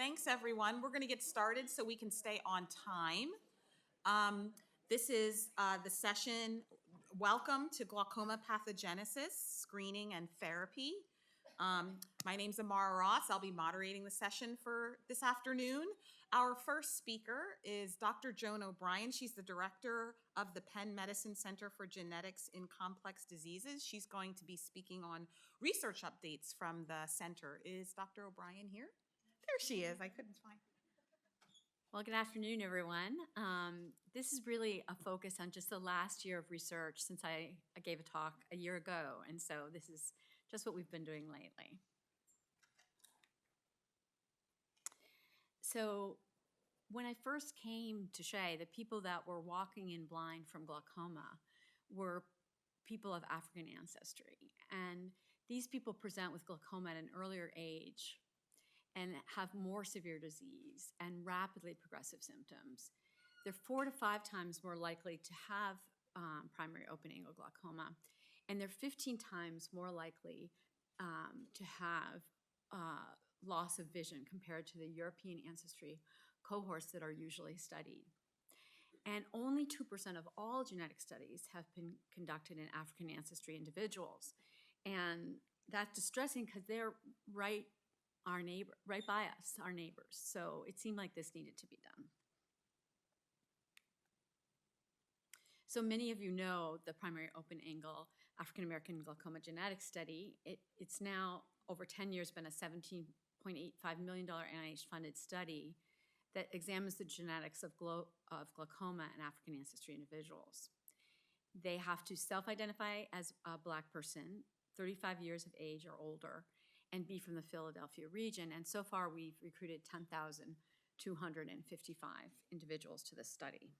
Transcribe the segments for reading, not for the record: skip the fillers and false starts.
Thanks, everyone. We're going to get started so we can stay on time. This is the session, Welcome to Glaucoma Pathogenesis, Screening and Therapy. My name's Amara Ross. I'll be moderating the session for this afternoon. Our first speaker is Dr. Joan O'Brien. She's the director of the Penn Medicine Center for Genetics in Complex Diseases. She's going to be speaking on research updates from the center. Is Dr. O'Brien here? There she is. I couldn't find her. Well, good afternoon, everyone. This is really a focus on just the last year of research since I gave a talk a year ago, and so this is just what we've been doing lately. So when I first came to Shea, the people that were walking in blind from glaucoma were people of African ancestry, and these people present with glaucoma at an earlier age and have more severe disease and rapidly progressive symptoms. They're 4 to 5 times more likely to have primary open-angle glaucoma, and they're 15 times more likely to have loss of vision compared to the European ancestry cohorts that are usually studied. And only 2% of all genetic studies have been conducted in African ancestry individuals. And that's distressing because they're right by us, our neighbors. So it seemed like this needed to be done. So many of you know the primary open-angle African American glaucoma genetic study. It's now over 10 years been a $17.85 million NIH-funded study that examines the genetics of glaucoma in African ancestry individuals. They have to self-identify as a Black person, 35 years of age or older, and be from the Philadelphia region. And so far, we've recruited 10,255 individuals to this study.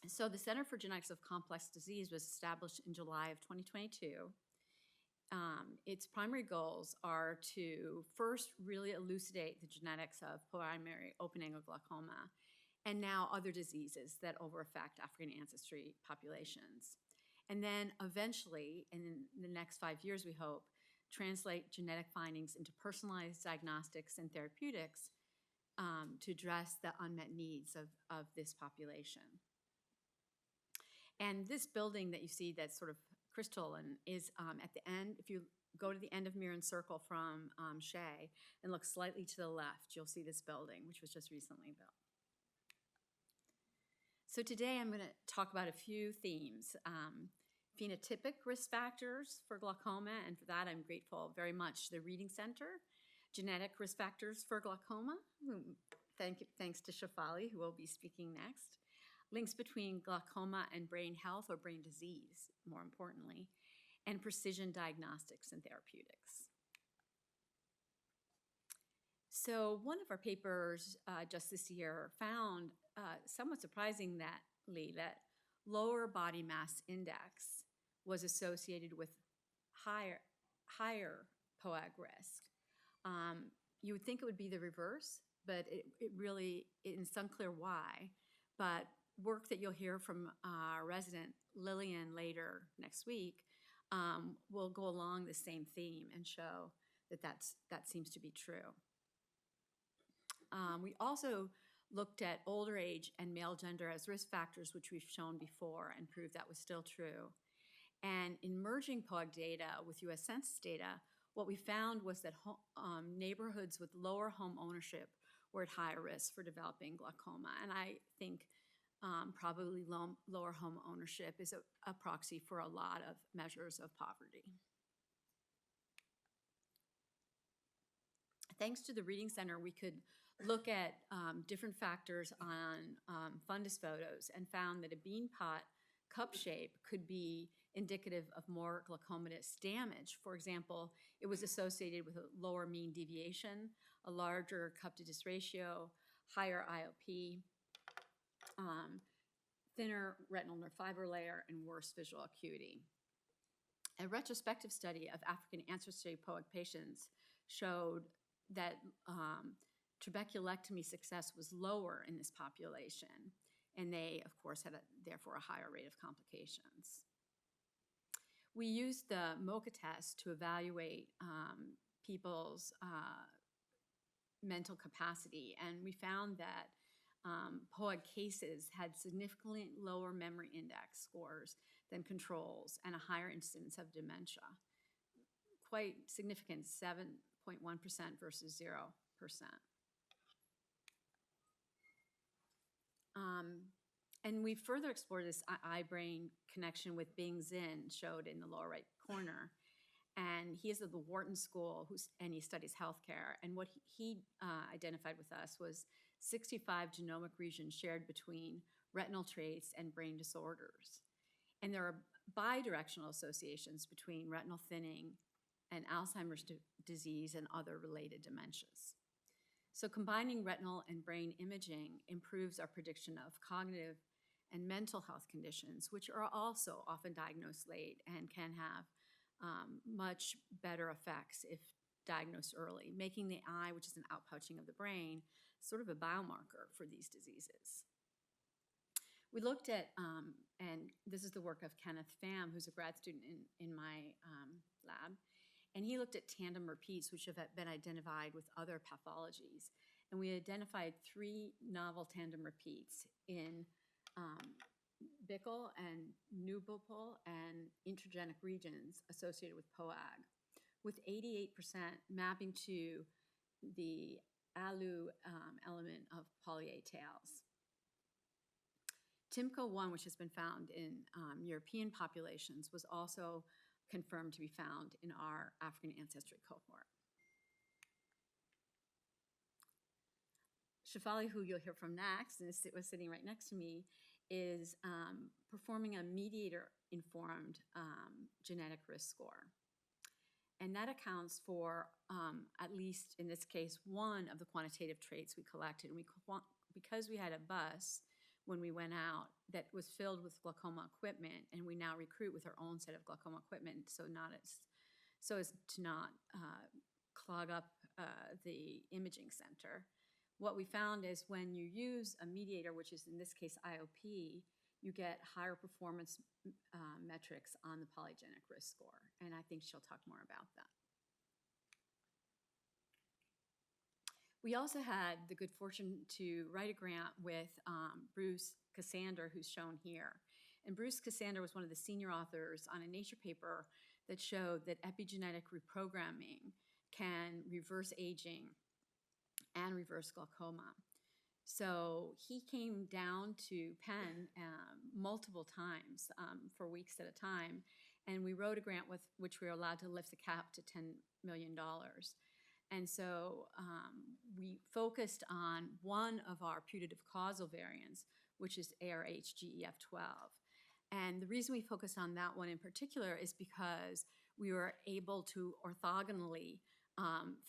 So the Center for Genetics of Complex Disease was established in July of 2022. Its primary goals are to first really elucidate the genetics of primary open-angle glaucoma and now other diseases that over-affect African ancestry populations. And then eventually, in the next 5 years, we hope, translate genetic findings into personalized diagnostics and therapeutics to address the unmet needs of this population. And this building that you see that's sort of crystalline is at the end. If you go to the end of Mirren Circle from Shea and look slightly to the left, you'll see this building, which was just recently built. So today I'm going to talk about a few themes. Phenotypic risk factors for glaucoma, and for that I'm grateful very much to the Reading Center. Genetic risk factors for glaucoma, thanks to Shafali, who will be speaking next. Links between glaucoma and brain health or brain disease, more importantly, and precision diagnostics and therapeutics. So one of our papers just this year found, somewhat surprisingly, that lower body mass index was associated with higher POAG risk. You would think it would be the reverse, but it's unclear why. But work that you'll hear from our resident Lillian later next week will go along the same theme and show that seems to be true. We also looked at older age and male gender as risk factors, which we've shown before, and proved that was still true. And in merging POAG data with US Census data, what we found was that neighborhoods with lower home ownership were at higher risk for developing glaucoma. And I think probably lower home ownership is a proxy for a lot of measures of poverty. Thanks to the Reading Center, we could look at different factors on fundus photos and found that a bean pot cup shape could be indicative of more glaucomatous damage. For example, it was associated with a lower mean deviation, a larger cup to disc ratio, higher IOP, thinner retinal nerve fiber layer, and worse visual acuity. A retrospective study of African ancestry POAG patients showed that trabeculectomy success was lower in this population, and they, of course, had therefore a higher rate of complications. We used the MoCA test to evaluate people's mental capacity. And we found that POAG cases had significantly lower memory index scores than controls and a higher incidence of dementia. Quite significant, 7.1% versus 0%. And we further explored this eye-brain connection with Bing Zinn, showed in the lower right corner. And he is at the Wharton School, and he studies healthcare. And what he identified with us was 65 genomic regions shared between retinal traits and brain disorders. And there are bidirectional associations between retinal thinning and Alzheimer's disease and other related dementias. So combining retinal and brain imaging improves our prediction of cognitive and mental health conditions, which are also often diagnosed late and can have much better effects if diagnosed early, making the eye, which is an outpouching of the brain, sort of a biomarker for these diseases. We looked at, and this is the work of Kenneth Pham, who's a grad student in my lab, and he looked at tandem repeats, which have been identified with other pathologies. And we identified 3 novel tandem repeats in Bickle and nubopal and introgenic regions associated with POAG, with 88% mapping to the ALU element of poly A tails. TIMCO1, which has been found in European populations, was also confirmed to be found in our African ancestry cohort. Shefali, who you'll hear from next, and was sitting right next to me, is performing a mediator-informed genetic risk score. And that accounts for, at least in this case, one of the quantitative traits we collected. And because we had a bus when we went out that was filled with glaucoma equipment, and we now recruit with our own set of glaucoma equipment so as to not clog up the imaging center. What we found is when you use a mediator, which is in this case IOP, you get higher performance metrics on the polygenic risk score. And I think she'll talk more about that. We also had the good fortune to write a grant with Bruce Cassander, who's shown here. And Bruce Cassander was one of the senior authors on a Nature paper that showed that epigenetic reprogramming can reverse aging and reverse glaucoma. So he came down to Penn multiple times for weeks at a time, and we wrote a grant with which we were allowed to lift the cap to $10 million. And so we focused on one of our putative causal variants, which is ARHGEF12. And the reason we focused on that one in particular is because we were able to orthogonally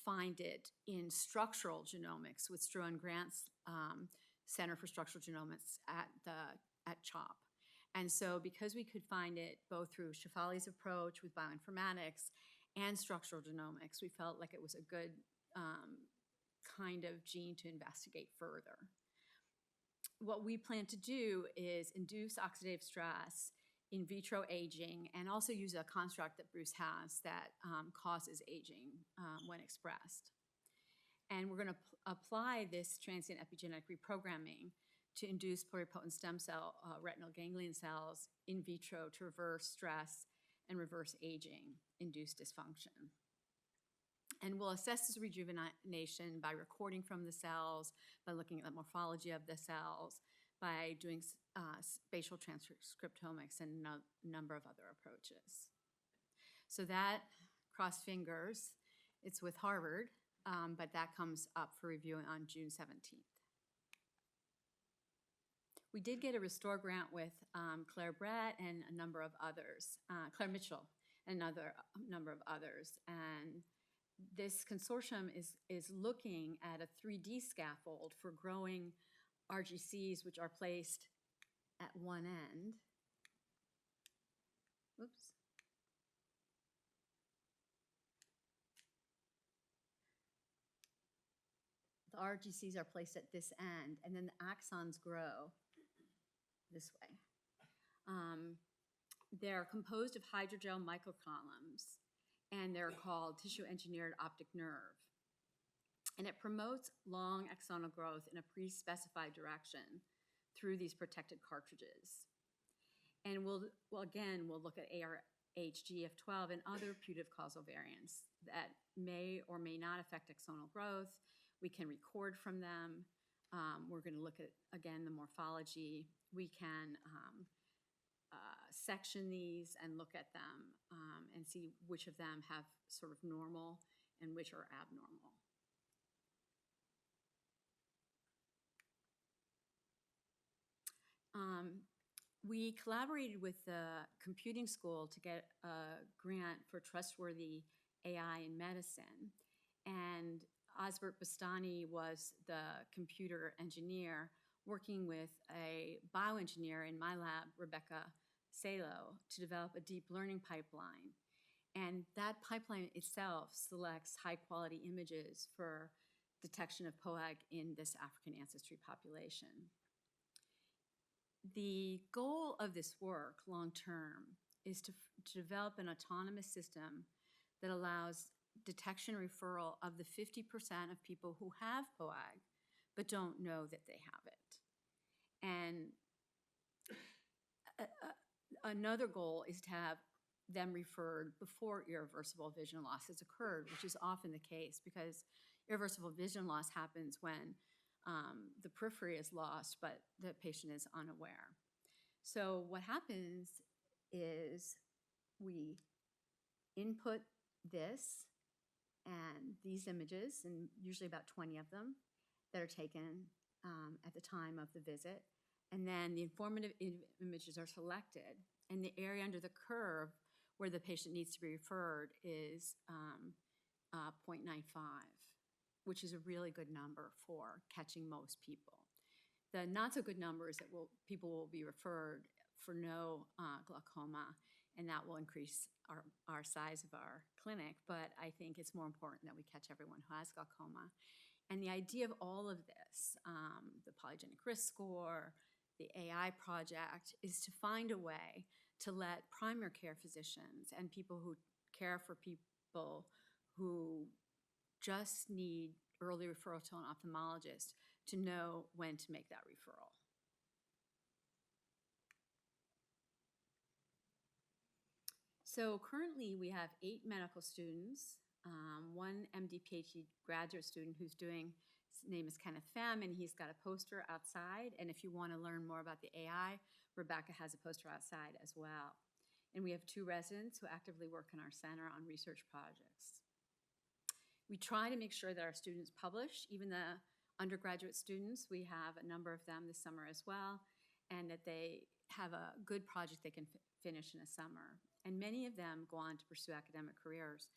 find it in structural genomics with Joan Grant's Center for Structural Genomics at CHOP. And so because we could find it both through Shefali's approach with bioinformatics and structural genomics, we felt like it was a good kind of gene to investigate further. What we plan to do is induce oxidative stress, in vitro aging, and also use a construct that Bruce has that causes aging when expressed. And we're going to apply this transient epigenetic reprogramming to induce pluripotent stem cell retinal ganglion cells in vitro to reverse stress and reverse aging, induce dysfunction. And we'll assess this rejuvenation by recording from the cells, by looking at the morphology of the cells, by doing spatial transcriptomics and a number of other approaches. So that, cross fingers, it's with Harvard, but that comes up for review on June 17th. We did get a Restore grant with Claire Brett and a number of others, Claire Mitchell and another number of others. And this consortium is looking at a 3D scaffold for growing RGCs, which are placed at one end. Oops. The RGCs are placed at this end, and then the axons grow this way. They're composed of hydrogel microcolumns, and they're called tissue-engineered optic nerve. And it promotes long axonal growth in a pre-specified direction through these protected cartridges. And we'll look at ARHGF12 and other putative causal variants that may or may not affect axonal growth. We can record from them. We're going to look at, again, the morphology. We can section these and look at them and see which of them have sort of normal and which are abnormal. We collaborated with the computing school to get a grant for trustworthy AI in medicine. And Osbert Bastani was the computer engineer working with a bioengineer in my lab, Rebecca Salo, to develop a deep learning pipeline. And that pipeline itself selects high-quality images for detection of POAG in this African ancestry population. The goal of this work, long-term, is to develop an autonomous system that allows detection referral of the 50% of people who have POAG but don't know that they have it. And another goal is to have them referred before irreversible vision loss has occurred, which is often the case because irreversible vision loss happens when the periphery is lost, but the patient is unaware. So what happens is we input this and these images, and usually about 20 of them that are taken at the time of the visit. And then the informative images are selected, and the area under the curve where the patient needs to be referred is 0.95. Which is a really good number for catching most people. The not so good number is that people will be referred for no glaucoma, and that will increase our size of our clinic, but I think it's more important that we catch everyone who has glaucoma. And the idea of all of this, the polygenic risk score, the AI project, is to find a way to let primary care physicians and people who care for people who just need early referral to an ophthalmologist to know when to make that referral. So currently we have 8 medical students, 1 MD PhD graduate student who's doing, his name is Kenneth Pham, and he's got a poster outside. And if you want to learn more about the AI, Rebecca has a poster outside as well. And we have 2 residents who actively work in our center on research projects. We try to make sure that our students publish, even the undergraduate students. We have a number of them this summer as well, and that they have a good project they can finish in a summer. And many of them go on to pursue academic careers.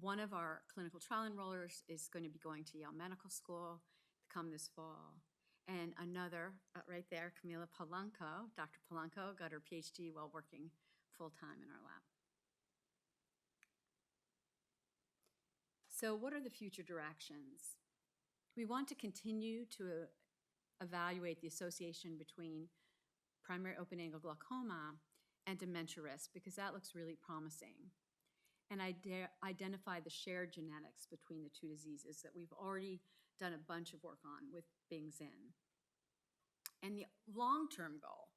One of our clinical trial enrollers is going to be going to Yale Medical School to come this fall. And another, right there, Camila Polanco, Dr. Polanco got her PhD while working full-time in our lab. So what are the future directions? We want to continue to evaluate the association between primary open-angle glaucoma and dementia risk because that looks really promising. And identify the shared genetics between the 2 diseases that we've already done a bunch of work on with Bing Zin. And the long-term goal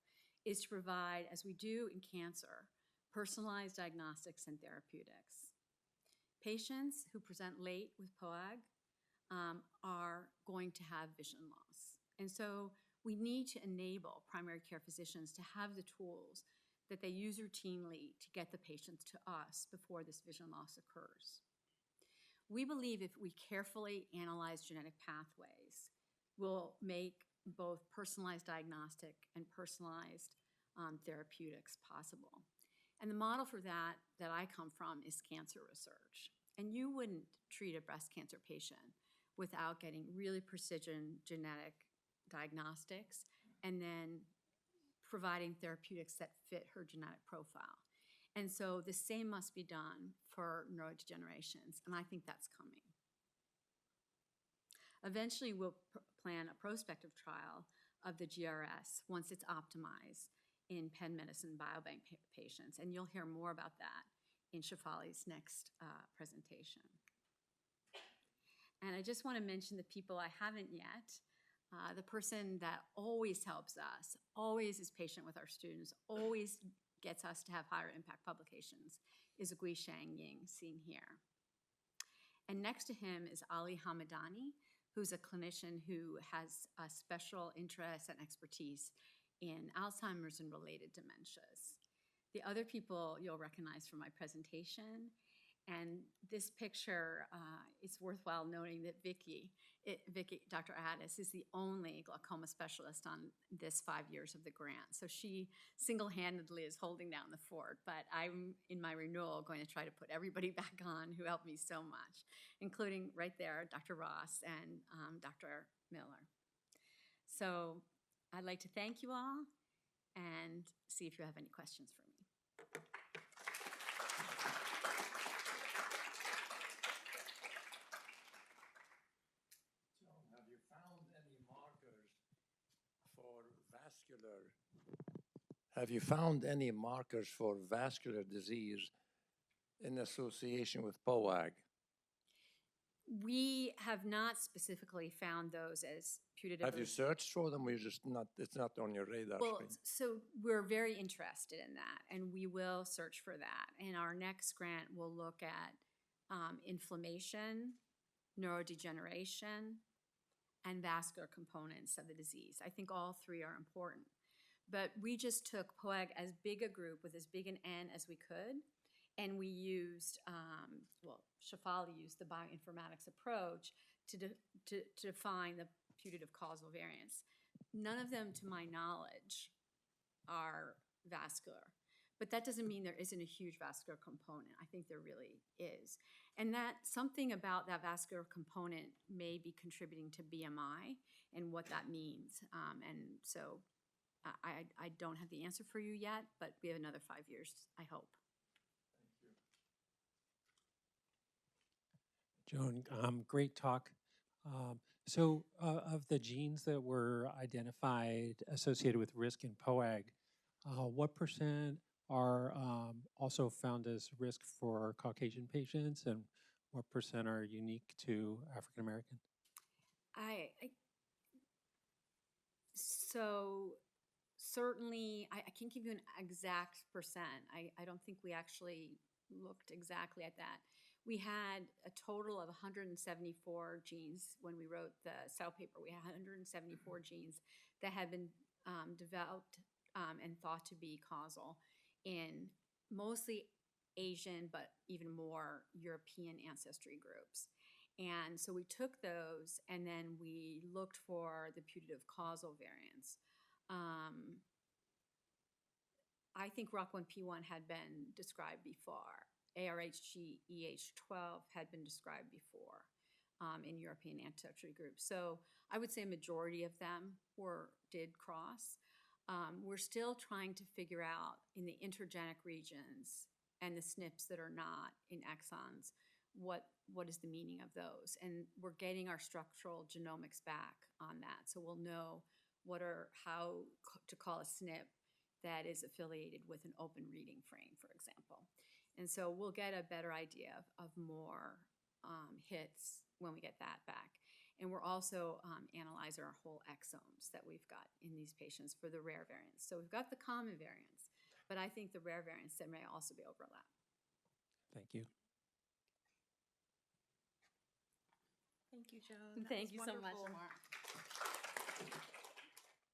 is to provide, as we do in cancer, personalized diagnostics and therapeutics. Patients who present late with POAG are going to have vision loss. And so we need to enable primary care physicians to have the tools that they use routinely to get the patients to us before this vision loss occurs. We believe if we carefully analyze genetic pathways, we'll make both personalized diagnostic and personalized therapeutics possible. And the model for that I come from is cancer research. And you wouldn't treat a breast cancer patient without getting really precision genetic diagnostics and then providing therapeutics that fit her genetic profile. And so the same must be done for neurodegenerations, and I think that's coming. Eventually, we'll plan a prospective trial of the GRS once it's optimized in Penn Medicine Biobank patients, and you'll hear more about that in Shefali's next presentation. And I just want to mention the people I haven't yet. The person that always helps us, always is patient with our students, always gets us to have higher impact publications is Gui Shang Ying, seen here. And next to him is Ali Hamadani, who's a clinician who has a special interest and expertise in Alzheimer's and related dementias. The other people you'll recognize from my presentation. And this picture, it's worthwhile noting that Vicky, Dr. Addis, is the only glaucoma specialist on this 5 years of the grant. So she single-handedly is holding down the fort, but I'm, in my renewal, going to try to put everybody back on who helped me so much, including right there, Dr. Ross and Dr. Miller. So I'd like to thank you all and see if you have any questions for me. Have you found any markers for vascular disease in association with POAG? We have not specifically found those as putative. Have you searched for them? Or just not, it's not on your radar well, screen? so we're very interested in that, and we will search for that. And our next grant will look at inflammation, neurodegeneration, and vascular components of the disease. I think all three are important. But we just took POAG as big a group with as big an N as we could, and we used, Shefali used the bioinformatics approach to define the putative causal variants. None of them, to my knowledge, are vascular. But that doesn't mean there isn't a huge vascular component. I think there really is. And that something about that vascular component may be contributing to BMI and what that means. And so I don't have the answer for you yet, but we have another 5 years, I hope. Joan, great talk. Of the genes that were identified associated with risk in POAG, what percent are also found as risk for Caucasian patients, and what percent are unique to African American? So certainly, I can't give you an exact percent. I don't think we actually looked exactly at that. We had a total of 174 genes when we wrote the cell paper. We had 174 genes that had been developed and thought to be causal in mostly Asian, but even more European ancestry groups. And so we took those and then we looked for the putative causal variants. I think ROC1P1 had been described before. ARHGEH12 had been described before in European ancestry groups. So I would say a majority of them did cross. We're still trying to figure out in the intergenic regions and the SNPs that are not in exons, what is the meaning of those? And we're getting our structural genomics back on that. So we'll know how to call a SNP that is affiliated with an open reading frame, for example. And so we'll get a better idea of more hits when we get that back. And we're also analyzing our whole exomes that we've got in these patients for the rare variants. So we've got the common variants, but I think the rare variants, there may also be overlap. Thank you. Thank you, Joan. Thank you so much, Amar.